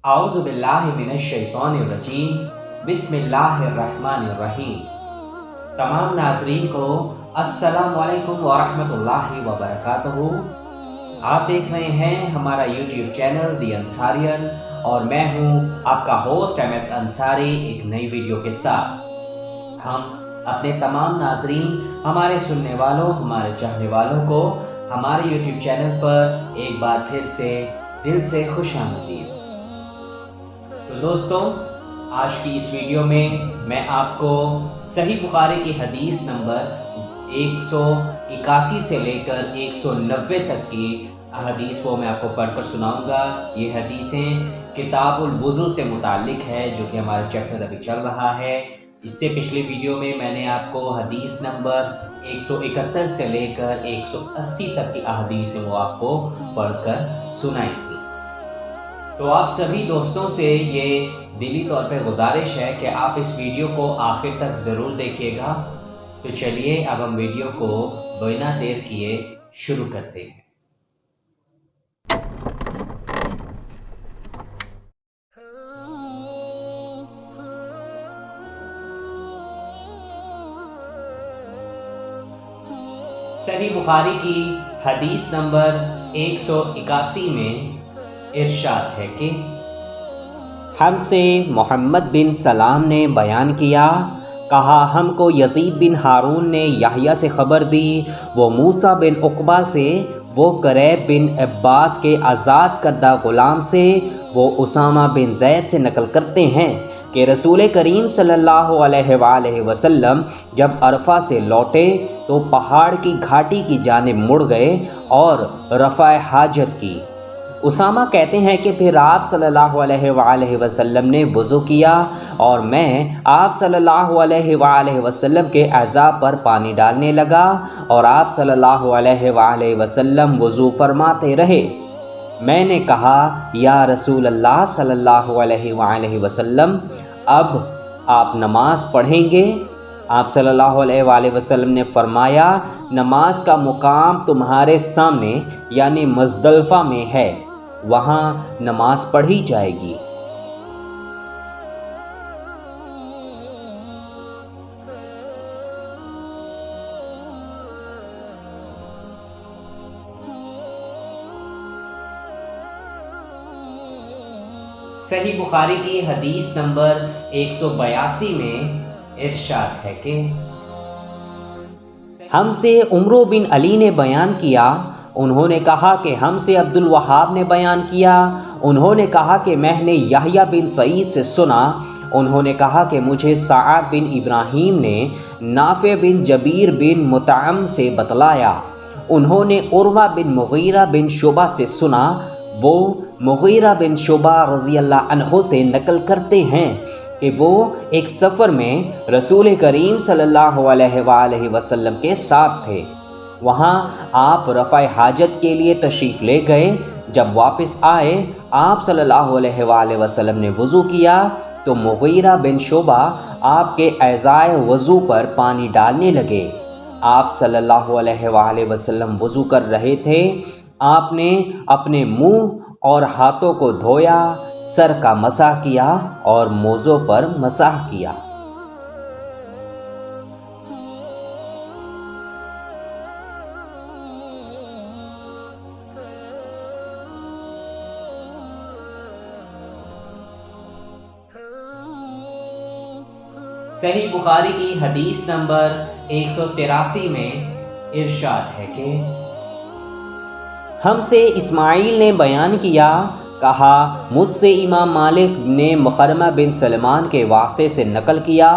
اعوذ باللہ من الشیطان الرجیم بسم اللہ الرحمن الرحیم۔ تمام ناظرین کو السلام علیکم ورحمۃ اللہ وبرکاتہ۔ آپ دیکھ رہے ہیں ہمارا یوٹیوب چینل دی انصاریان اور میں ہوں آپ کا ہوسٹ MS انصاری ایک نئی ویڈیو کے ساتھ۔ ہم اپنے تمام ناظرین، ہمارے سننے والوں، ہمارے چاہنے والوں کو ہمارے یوٹیوب چینل پر ایک بار پھر سے دل سے خوش آمدید۔ تو دوستوں، آج کی اس ویڈیو میں آپ کو صحیح بخاری کی حدیث نمبر 181 سے لے کر 190 تک کی حدیث کو میں آپ کو پڑھ کر سناؤں گا۔ یہ حدیثیں کتاب الوضو سے متعلق ہے، جو کہ ہمارا چیپٹر ابھی چل رہا ہے۔ اس سے پچھلی ویڈیو میں نے آپ کو حدیث نمبر 171 سے لے کر 180 تک کی احادیث وہ آپ کو پڑھ کر سنائی تھی۔ تو آپ سبھی دوستوں سے یہ دلی طور پہ گزارش ہے کہ آپ اس ویڈیو کو آخر تک ضرور دیکھیے گا۔ تو چلیے اب ہم ویڈیو کو بنا دیر کیے شروع کرتے ہیں۔ صحیح بخاری کی حدیث نمبر 181 میں ارشاد ہے کہ ہم سے محمد بن سلام نے بیان کیا، کہا ہم کو یزید بن ہارون نے یحییٰ سے خبر دی، وہ موسیٰ بن عقبہ سے، وہ قریب بن عباس کے آزاد کردہ غلام سے، وہ اسامہ بن زید سے نقل کرتے ہیں کہ رسول کریم صلی اللہ علیہ وآلہ وسلم جب عرفہ سے لوٹے تو پہاڑ کی گھاٹی کی جانب مڑ گئے اور رفع حاجت کی۔ اسامہ کہتے ہیں کہ پھر آپ صلی اللہ علیہ وآلہ وسلم نے وضو کیا اور میں آپ صلی اللہ علیہ وآلہ وسلم کے اعضاء پر پانی ڈالنے لگا اور آپ صلی اللہ علیہ وآلہ وسلم وضو فرماتے رہے۔ میں نے کہا یا رسول اللہ صلی اللہ علیہ وآلہ وسلم، اب آپ نماز پڑھیں گے؟ آپ صلی اللہ علیہ وآلہ وسلم نے فرمایا، نماز کا مقام تمہارے سامنے یعنی مزدلفہ میں ہے، وہاں نماز پڑھی جائے گی۔ صحیح بخاری کی حدیث نمبر 182 میں ارشاد ہے کہ ہم سے عمرو بن علی نے بیان کیا، انہوں نے کہا کہ ہم سے عبد الوہاب نے بیان کیا، انہوں نے کہا کہ میں نے یحییٰ بن سعید سے سنا، انہوں نے کہا کہ مجھے سعد بن ابراہیم نے نافع بن جبیر بن مطعم سے بتلایا، انہوں نے عروہ بن مغیرہ بن شعبہ سے سنا، وہ مغیرہ بن شعبہ رضی اللہ عنہ سے نقل کرتے ہیں کہ وہ ایک سفر میں رسول کریم صلی اللہ علیہ وآلہ وسلم کے ساتھ تھے، وہاں آپ رفع حاجت کے لیے تشریف لے گئے۔ جب واپس آئے آپ صلی اللہ علیہ وآلہ وسلم نے وضو کیا تو مغیرہ بن شعبہ آپ کے اعضاء وضو پر پانی ڈالنے لگے۔ آپ صلی اللہ علیہ وآلہ وسلم وضو کر رہے تھے، آپ نے اپنے منہ اور ہاتھوں کو دھویا، سر کا مسح کیا اور موزوں پر مسح کیا۔ صحیح بخاری کی حدیث نمبر 183 میں ارشاد ہے کہ ہم سے اسماعیل نے بیان کیا، کہا مجھ سے امام مالک نے مخرمہ بن سلمان کے واسطے سے نقل کیا،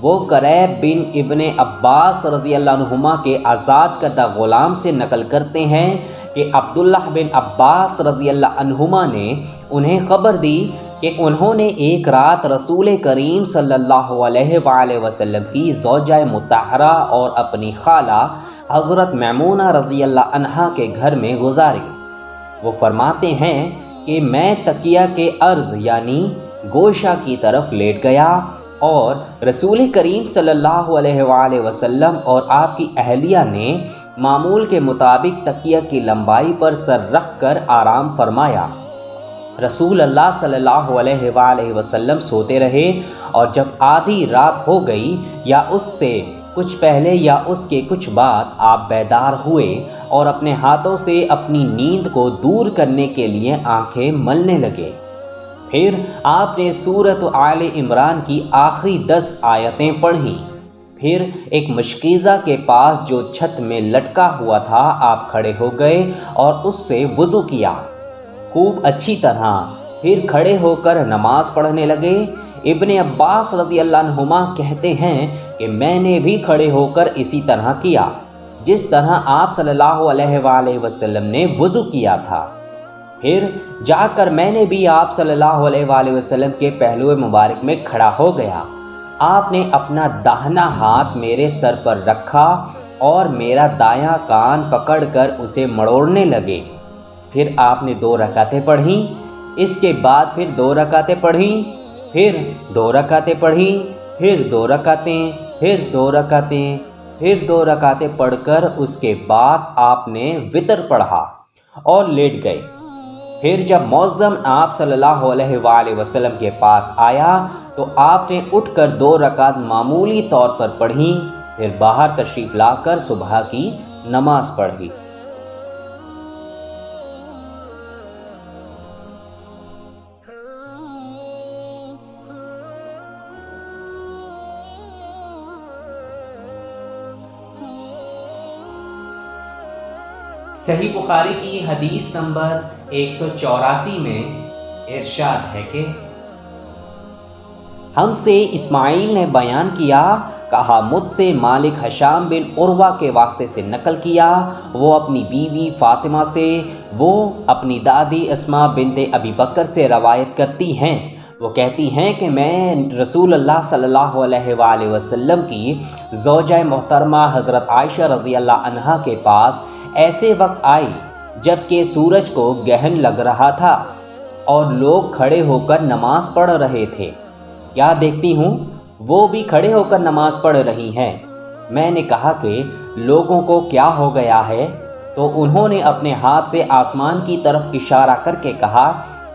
وہ قریب بن ابن عباس رضی اللہ عنہما کے آزاد کردہ غلام سے نقل کرتے ہیں کہ عبداللہ بن عباس رضی اللہ عنہما نے انہیں خبر دی کہ انہوں نے ایک رات رسول کریم صلی اللہ علیہ وآلہ وسلم کی زوجہ مطہرہ اور اپنی خالہ حضرت میمونہ رضی اللہ عنہا کے گھر میں گزاری۔ وہ فرماتے ہیں کہ میں تکیہ کے عرض یعنی گوشہ کی طرف لیٹ گیا اور رسول کریم صلی اللہ علیہ وآلہ وسلم اور آپ کی اہلیہ نے معمول کے مطابق تکیہ کی لمبائی پر سر رکھ کر آرام فرمایا۔ رسول اللہ صلی اللہ علیہ وآلہ وسلم سوتے رہے، اور جب آدھی رات ہو گئی یا اس سے کچھ پہلے یا اس کے کچھ بعد آپ بیدار ہوئے اور اپنے ہاتھوں سے اپنی نیند کو دور کرنے کے لیے آنکھیں ملنے لگے۔ پھر آپ نے سورۃ آل عمران کی آخری 10 آیتیں پڑھیں۔ پھر ایک مشکیزہ کے پاس جو چھت میں لٹکا ہوا تھا آپ کھڑے ہو گئے اور اس سے وضو کیا خوب اچھی طرح، پھر کھڑے ہو کر نماز پڑھنے لگے۔ ابن عباس رضی اللہ عنہما کہتے ہیں کہ میں نے بھی کھڑے ہو کر اسی طرح کیا جس طرح آپ صلی اللہ علیہ وآلہ وسلم نے وضو کیا تھا۔ پھر جا کر میں نے بھی آپ صلی اللہ علیہ وآلہ وسلم کے پہلو مبارک میں کھڑا ہو گیا۔ آپ نے اپنا داہنا ہاتھ میرے سر پر رکھا اور میرا دایاں کان پکڑ کر اسے مڑوڑنے لگے۔ پھر آپ نے 2 رکعتیں پڑھیں، اس کے بعد پھر 2 رکعتیں پڑھیں، پھر 2 رکعتیں پڑھیں، پھر 2 رکعتیں، پھر 2 رکعتیں، پھر 2 رکعتیں پڑھ کر اس کے بعد آپ نے وتر پڑھا اور لیٹ گئے۔ پھر جب مؤذن آپ صلی اللہ علیہ وآلہ وسلم کے پاس آیا تو آپ نے اٹھ کر 2 رکعت معمولی طور پر پڑھیں، پھر باہر تشریف لا کر صبح کی نماز پڑھی۔ صحیح بخاری کی حدیث نمبر 184 میں ارشاد ہے کہ ہم سے اسماعیل نے بیان کیا، کہا مجھ سے مالک حشام بن عروہ کے واسطے سے نقل کیا، وہ اپنی بیوی فاطمہ سے، وہ اپنی دادی اسماء بنت ابی بکر سے روایت کرتی ہیں۔ وہ کہتی ہیں کہ میں رسول اللہ صلی اللہ علیہ وآلہ وسلم کی زوجہ محترمہ حضرت عائشہ رضی اللہ عنہا کے پاس ایسے وقت آئی جب کہ سورج کو گہن لگ رہا تھا اور لوگ کھڑے ہو کر نماز پڑھ رہے تھے۔ کیا دیکھتی ہوں وہ بھی کھڑے ہو کر نماز پڑھ رہی ہیں۔ میں نے کہا کہ لوگوں کو کیا ہو گیا ہے؟ تو انہوں نے اپنے ہاتھ سے آسمان کی طرف اشارہ کر کے کہا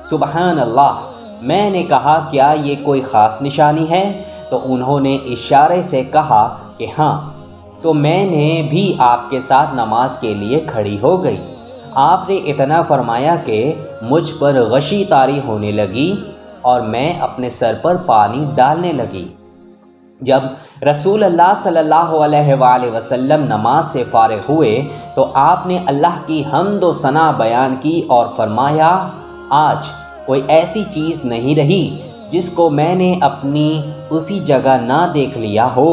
سبحان اللہ۔ میں نے کہا کیا یہ کوئی خاص نشانی ہے؟ تو انہوں نے اشارے سے کہا کہ ہاں۔ تو میں نے بھی آپ کے ساتھ نماز کے لیے کھڑی ہو گئی۔ آپ نے اتنا فرمایا کہ مجھ پر غشی طاری ہونے لگی اور میں اپنے سر پر پانی ڈالنے لگی۔ جب رسول اللہ صلی اللہ علیہ وآلہ وسلم نماز سے فارغ ہوئے تو آپ نے اللہ کی حمد و ثنا بیان کی اور فرمایا آج کوئی ایسی چیز نہیں رہی جس کو میں نے اپنی اسی جگہ نہ دیکھ لیا ہو،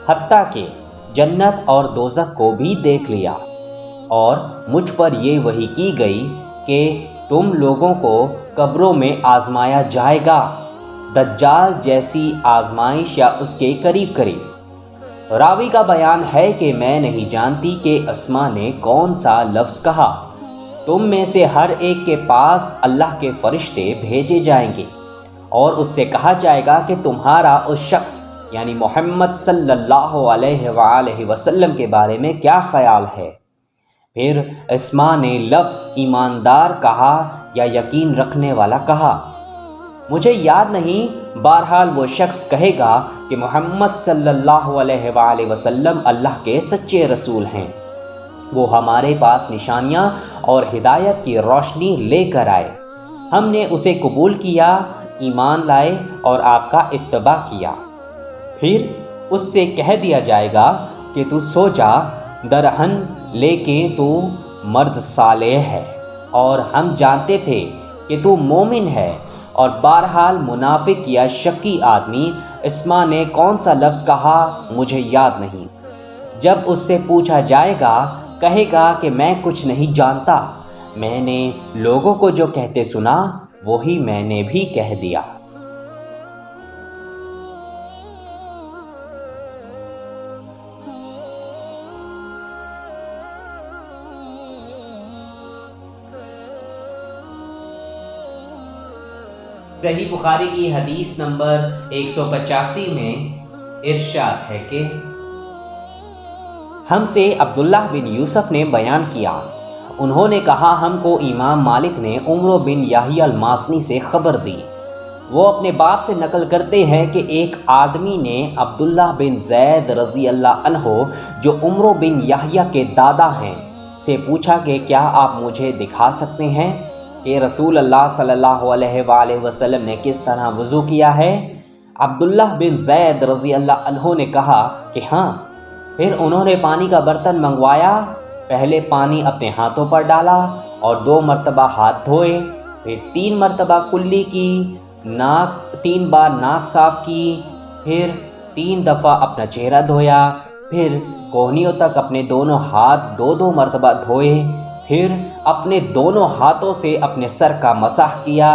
حتیٰ کہ جنت اور دوزخ کو بھی دیکھ لیا۔ اور مجھ پر یہ وحی کی گئی کہ تم لوگوں کو قبروں میں آزمایا جائے گا، دجال جیسی آزمائش یا اس کے قریب قریب۔ راوی کا بیان ہے کہ میں نہیں جانتی کہ اسما نے کون سا لفظ کہا۔ تم میں سے ہر ایک کے پاس اللہ کے فرشتے بھیجے جائیں گے اور اس سے کہا جائے گا کہ تمہارا اس شخص یعنی محمد صلی اللہ علیہ وآلہ وسلم کے بارے میں کیا خیال ہے؟ پھر اسما نے لفظ ایماندار کہا یا یقین رکھنے والا کہا، مجھے یاد نہیں، بہرحال وہ شخص کہے گا کہ محمد صلی اللہ علیہ وآلہ وسلم اللہ کے سچے رسول ہیں، وہ ہمارے پاس نشانیاں اور ہدایت کی روشنی لے کر آئے، ہم نے اسے قبول کیا، ایمان لائے اور آپ کا اتباع کیا۔ پھر اس سے کہہ دیا جائے گا کہ تو سو جا، درہن لے کے تو مرد صالح ہے اور ہم جانتے تھے کہ تو مومن ہے۔ اور بہرحال منافق یا شکی آدمی اسما نے کون سا لفظ کہا مجھے یاد نہیں۔ جب اس سے پوچھا جائے گا کہے گا کہ میں کچھ نہیں جانتا، میں نے لوگوں کو جو کہتے سنا وہی میں نے بھی کہہ دیا۔ صحیح بخاری کی حدیث نمبر 185 میں ارشاد ہے کہ ہم سے عبداللہ بن یوسف نے بیان کیا، انہوں نے کہا ہم کو امام مالک نے عمرو بن یحییٰ المازنی سے خبر دی۔ وہ اپنے باپ سے نقل کرتے ہیں کہ ایک آدمی نے عبداللہ بن زید رضی اللہ عنہ جو عمرو بن یحییٰ کے دادا ہیں سے پوچھا کہ کیا آپ مجھے دکھا سکتے ہیں کہ رسول اللہ صلی اللہ علیہ وآلہ وسلم نے کس طرح وضو کیا ہے؟ عبداللہ بن زید رضی اللہ عنہ نے کہا کہ ہاں۔ پھر انہوں نے پانی کا برتن منگوایا، پہلے پانی اپنے ہاتھوں پر ڈالا اور 2 مرتبہ ہاتھ دھوئے، پھر 3 مرتبہ کلی کی، 3 بار ناک صاف کی، پھر 3 دفعہ اپنا چہرہ دھویا، پھر کوہنیوں تک اپنے دونوں ہاتھ 2 مرتبہ دھوئے، پھر اپنے دونوں ہاتھوں سے اپنے سر کا مسح کیا۔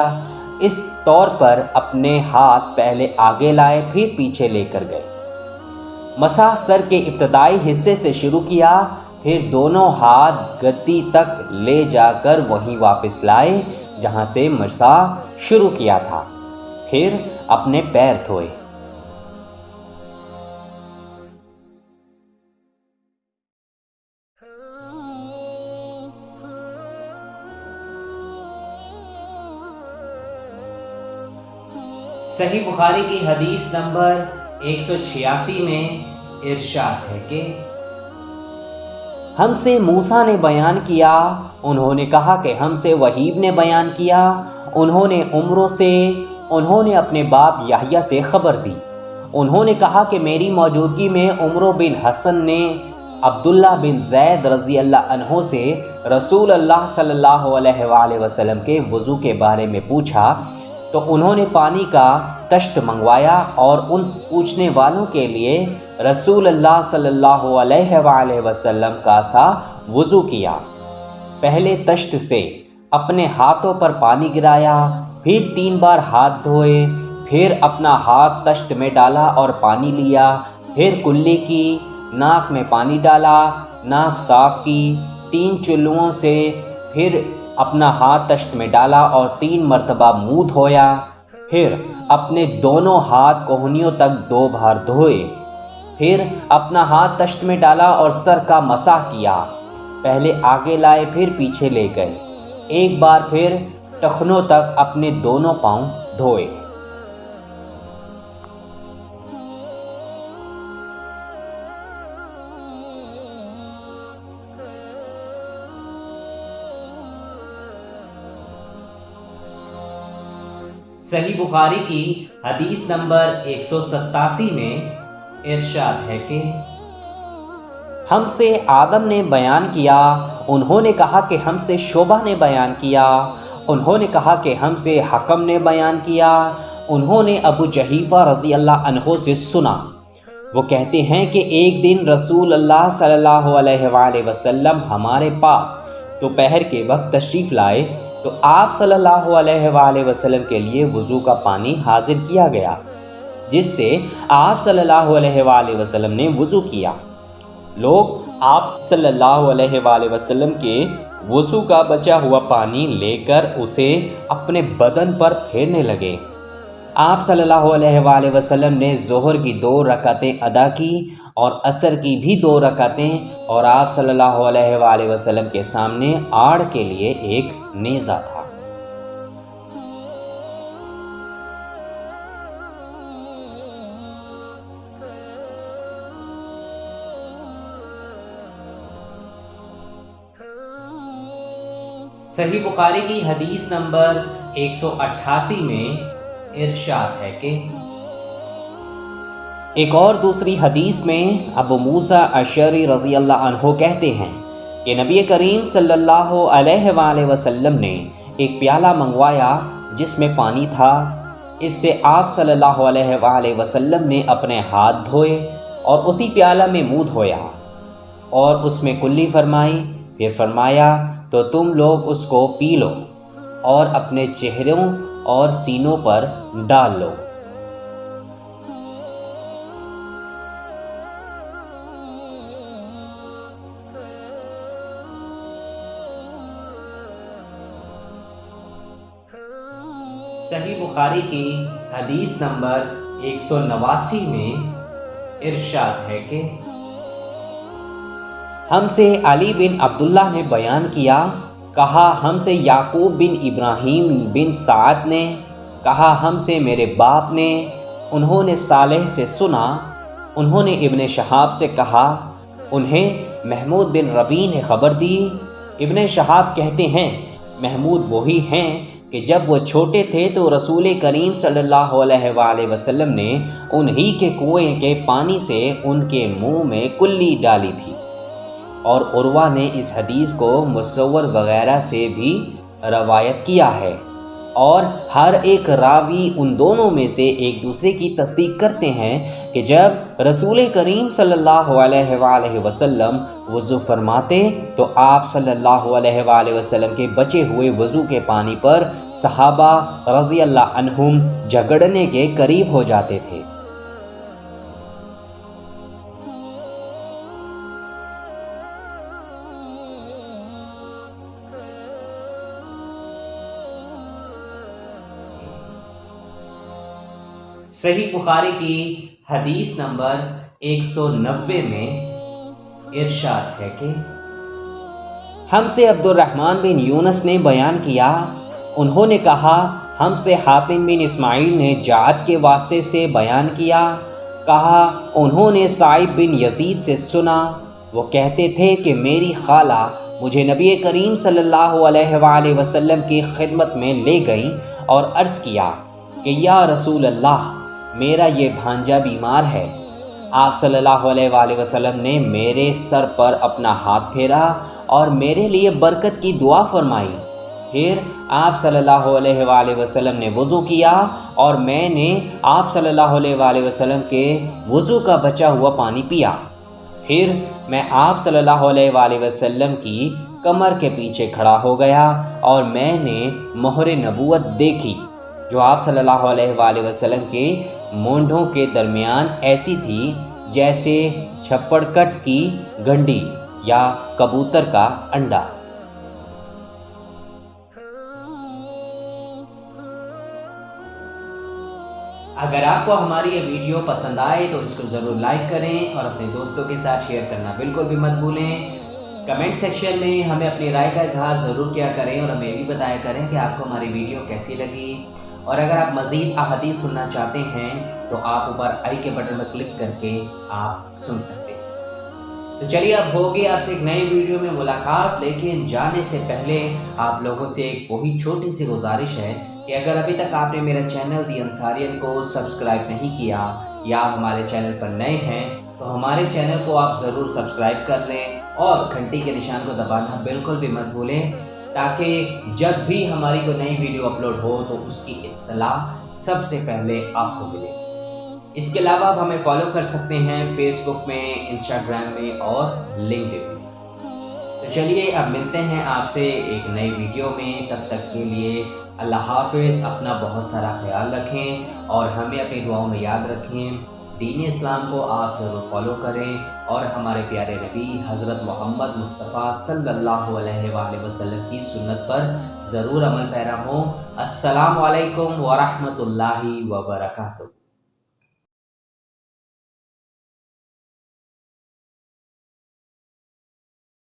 اس طور پر اپنے ہاتھ پہلے آگے لائے پھر پیچھے لے کر گئے۔ مسح سر کے ابتدائی حصے سے شروع کیا، پھر دونوں ہاتھ گدی تک لے جا کر وہیں واپس لائے جہاں سے مسح شروع کیا تھا، پھر اپنے پیر دھوئے۔ صحیح بخاری کی حدیث نمبر 186 میں ارشاد ہے کہ ہم سے موسیٰ نے بیان کیا، انہوں نے کہا کہ ہم سے وہیب نے بیان کیا، انہوں نے عمرو سے، انہوں نے اپنے باپ یحییٰ سے خبر دی، انہوں نے کہا کہ میری موجودگی میں عمرو بن حسن نے عبداللہ بن زید رضی اللہ عنہ سے رسول اللہ صلی اللہ علیہ وآلہ وسلم کے وضو کے بارے میں پوچھا، تو انہوں نے پانی کا کشت منگوایا اور ان پوچھنے والوں کے لیے رسول اللہ صلی اللہ علیہ وآلہ وسلم کا سا وضو کیا۔ پہلے تشت سے اپنے ہاتھوں پر پانی گرایا، پھر 3 بار ہاتھ دھوئے، پھر اپنا ہاتھ تشت میں ڈالا اور پانی لیا، پھر کلی کی، ناک میں پانی ڈالا، ناک صاف کی 3 چلوؤں سے، پھر اپنا ہاتھ تشت میں ڈالا اور 3 مرتبہ منہ دھویا، پھر اپنے دونوں ہاتھ کوہنیوں تک 2 بار دھوئے، پھر اپنا ہاتھ تشت میں ڈالا اور سر کا مسح کیا، پہلے آگے لائے پھر پیچھے لے گئے، ایک بار پھر ٹخنوں تک اپنے دونوں پاؤں دھوئے۔ صحیح بخاری کی حدیث نمبر 187 میں ارشاد ہے کہ ہم سے آدم نے بیان کیا، انہوں نے کہا کہ ہم سے شعبہ نے بیان کیا، انہوں نے کہا کہ ہم سے حکم نے بیان کیا، انہوں نے ابو جحیفہ رضی اللہ عنہ سے سنا، وہ کہتے ہیں کہ ایک دن رسول اللہ صلی اللہ علیہ وآلہ وسلم ہمارے پاس دوپہر کے وقت تشریف لائے تو آپ صلی اللہ علیہ وآلہ وسلم کے لیے وضو کا پانی حاضر کیا گیا، جس سے آپ صلی اللہ علیہ وآلہ وسلم نے وضو کیا۔ لوگ آپ صلی اللہ علیہ وآلہ وسلم کے وضو کا بچا ہوا پانی لے کر اسے اپنے بدن پر پھیرنے لگے۔ آپ صلی اللہ علیہ وآلہ وسلم نے ظہر کی 2 رکعتیں ادا کی اور عصر کی بھی 2 رکعتیں، اور آپ صلی اللہ علیہ وآلہ وسلم کے سامنے آڑ کے لیے ایک نیزہ تھا۔ صحیح بخاری کی حدیث نمبر 188 میں ارشاد ہے کہ ایک اور دوسری حدیث میں ابو موسیٰ اشعری رضی اللہ عنہ کہتے ہیں کہ نبی کریم صلی اللہ علیہ وآلہ وسلم نے ایک پیالہ منگوایا جس میں پانی تھا، اس سے آپ صلی اللہ علیہ وآلہ وسلم نے اپنے ہاتھ دھوئے اور اسی پیالہ میں منہ دھویا اور اس میں کلی فرمائی، پھر فرمایا تو تم لوگ اس کو پی لو اور اپنے چہروں اور سینوں پر ڈال لو۔ صحیح بخاری کی حدیث نمبر 189 میں ارشاد ہے کہ ہم سے علی بن عبداللہ نے بیان کیا، کہا ہم سے یعقوب بن ابراہیم بن سعد نے، کہا ہم سے میرے باپ نے، انہوں نے صالح سے سنا، انہوں نے ابن شہاب سے کہا، انہیں محمود بن ربیع نے خبر دی۔ ابن شہاب کہتے ہیں محمود وہی ہیں کہ جب وہ چھوٹے تھے تو رسول کریم صلی اللہ علیہ وآلہ وسلم نے انہی کے کنویں کے پانی سے ان کے منہ میں کلی ڈالی تھی، اور عروہ نے اس حدیث کو مصور وغیرہ سے بھی روایت کیا ہے، اور ہر ایک راوی ان دونوں میں سے ایک دوسرے کی تصدیق کرتے ہیں کہ جب رسول کریم صلی اللہ علیہ وآلہ وسلم وضو فرماتے تو آپ صلی اللہ علیہ وآلہ وسلم کے بچے ہوئے وضو کے پانی پر صحابہ رضی اللہ عنہم جھگڑنے کے قریب ہو جاتے تھے۔ صحیح بخاری کی حدیث نمبر 190 میں ارشاد ہے کہ ہم سے عبد الرحمن بن یونس نے بیان کیا، انہوں نے کہا ہم سے حاتم بن اسماعیل نے جعد کے واسطے سے بیان کیا، کہا انہوں نے سعید بن یزید سے سنا، وہ کہتے تھے کہ میری خالہ مجھے نبی کریم صلی اللہ علیہ وآلہ وسلم کی خدمت میں لے گئیں اور عرض کیا کہ یا رسول اللہ، میرا یہ بھانجا بیمار ہے۔ آپ صلی اللہ علیہ وآلہ وسلم نے میرے سر پر اپنا ہاتھ پھیرا اور میرے لیے برکت کی دعا فرمائی۔ پھر آپ صلی اللہ علیہ وآلہ وسلم نے وضو کیا اور میں نے آپ صلی اللہ علیہ وآلہ وسلم کے وضو کا بچا ہوا پانی پیا۔ پھر میں آپ صلی اللہ علیہ وآلہ وسلم کی کمر کے پیچھے کھڑا ہو گیا اور میں نے مہر نبوت دیکھی جو آپ صلی اللہ علیہ وآلہ وسلم کے مونڈھوں کے درمیان ایسی تھی جیسے چھپڑ کٹ کی گنڈی یا کبوتر کا انڈا۔ اگر آپ کو ہماری یہ ویڈیو پسند آئے تو اس کو ضرور لائک کریں اور اپنے دوستوں کے ساتھ شیئر کرنا بالکل بھی مت بھولیں۔ کمنٹ سیکشن میں ہمیں اپنی رائے کا اظہار ضرور کیا کریں اور ہمیں بھی بتایا کریں کہ آپ کو ہماری ویڈیو کیسی لگی، اور اگر آپ مزید احادیث سننا چاہتے ہیں تو آپ اوپر آئی کے بٹن پر کلک کر کے آپ سن سکتے ہیں۔ تو چلیے اب ہوگی آپ سے ایک نئی ویڈیو میں ملاقات، لیکن جانے سے پہلے آپ لوگوں سے ایک وہی چھوٹی سی گزارش ہے کہ اگر ابھی تک آپ نے میرا چینل دی انصاریت کو سبسکرائب نہیں کیا یا ہمارے چینل پر نئے ہیں تو ہمارے چینل کو آپ ضرور سبسکرائب کر لیں اور گھنٹی کے نشان کو دبانا بالکل بھی مت بھولیں، تاکہ جب بھی ہماری کوئی نئی ویڈیو اپلوڈ ہو تو اس کی اطلاع سب سے پہلے آپ کو ملے۔ اس کے علاوہ آپ ہمیں فالو کر سکتے ہیں فیس بک میں، انسٹاگرام میں اور لنکڈ میں۔ تو چلیے اب ملتے ہیں آپ سے ایک نئی ویڈیو میں، تب تک کے لیے اللہ حافظ، اپنا بہت سارا خیال رکھیں اور ہمیں اپنی دعاؤں میں یاد رکھیں۔ دین اسلام کو آپ ضرور فالو کریں اور ہمارے پیارے نبی حضرت محمد مصطفیٰ صلی اللہ علیہ وآلہ وسلم کی سنت پر ضرور عمل پیرا ہوں۔ السلام علیکم ورحمۃ اللہ وبرکاتہ۔